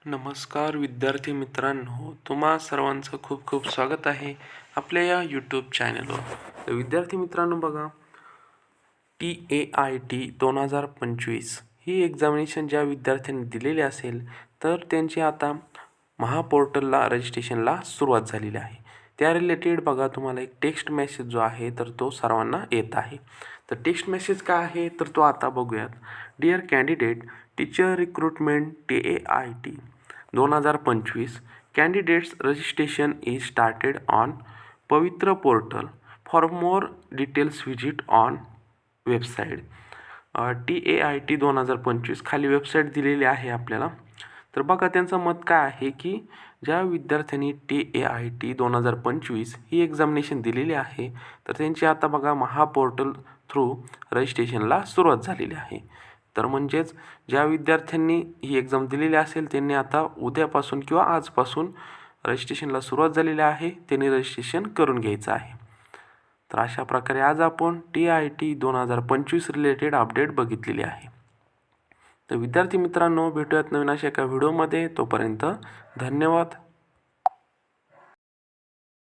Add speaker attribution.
Speaker 1: नमस्कार विद्यार्थी मित्रांनो, तुम्हा सर्वांचं खूप खूप स्वागत आहे आपल्या या यूट्यूब चॅनलवर. तर विद्यार्थी मित्रांनो बघा, TAIT 2025 ही एक्झामिनेशन ज्या विद्यार्थ्यांनी दिलेली असेल तर त्यांची आता महापोर्टलला रजिस्ट्रेशनला सुरुवात झालेली आहे. त्या रिलेटेड बघा तुम्हाला एक टेक्स्ट मेसेज जो आहे तर तो सर्वांना येत आहे. तर टेक्स्ट मेसेज काय आहे तर तो आता बघूयात. Dear candidate, teacher recruitment TAIT 2025 candidates registration is started on Pavitra portal. For more details visit on website. TAIT 2025 खाली वेबसाईट दिलेली आहे आपल्याला. तर बघा त्यांचं मत काय आहे की ज्या विद्यार्थ्यांनी TAIT 2025 ही एक्झामिनेशन दिलेली आहे तर त्यांची आता बघा महापोर्टल थ्रू रजिस्ट्रेशनला सुरुवात झालेली आहे. तर म्हणजेच ज्या विद्यार्थ्यांनी ही एक्झाम दिलेली असेल त्यांनी आता उद्यापासून किंवा आजपासून रजिस्ट्रेशनला सुरुवात झालेली आहे, त्यांनी रजिस्ट्रेशन करून घ्यायचं आहे. तर अशा प्रकारे आज आपण TAIT 2025 रिलेटेड अपडेट बघितलेली आहे. तर विद्यार्थी मित्रांनो, भेटूयात नवीन अशा एका व्हिडिओमध्ये. तोपर्यंत धन्यवाद.